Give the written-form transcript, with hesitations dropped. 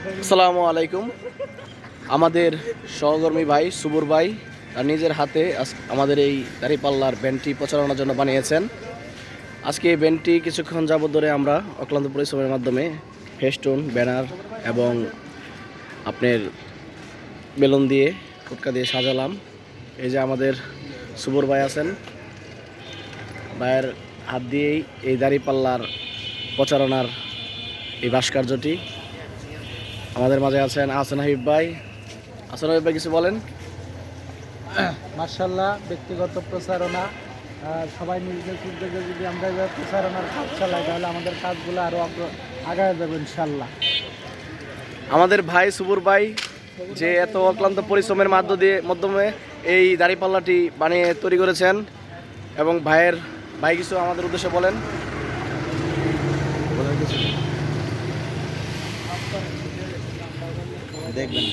আসসালামু আলাইকুম। আমাদের সহকর্মী ভাই সুবুর ভাই তার নিজের হাতে আমাদের এই দাঁড়িপাল্লার ব্যান্ডটি প্রচারণার জন্য বানিয়েছেন। আজকে এই ব্যান্ডটি কিছুক্ষণ যাবত ধরে আমরা অক্লান্ত পরিশ্রমের মাধ্যমে ফেস্টুন, ব্যানার এবং আপনার বেলুন দিয়ে ফুটকা দিয়ে সাজালাম। এই যে আমাদের সুবুর ভাই আছেন, ভাইয়ের হাত দিয়েই এই দাঁড়িপাল্লার প্রচারণার এই ভাস্কর্যটি। আমাদের মাঝে আছেন আহসান হাবিব ভাই। আহসান হাবিব ভাই কিছু বলেন। মার্শাল্লাহ, ব্যক্তিগত প্রচারণা সবাই নিজেদের উদ্যোগে যদি আমরা এবার প্রচারণার কাজ চালাই তাহলে আমাদের কাজগুলো আরও আগায় যাবে ইনশাল্লাহ। আমাদের ভাই সুবুর ভাই যে এত অক্লান্ত পরিশ্রমের মাধ্যমে এই দাঁড়িপাল্লাটি বানিয়ে তৈরি করেছেন, এবং ভাই কিছু আমাদের উদ্দেশ্যে বলেন। দেখবেন।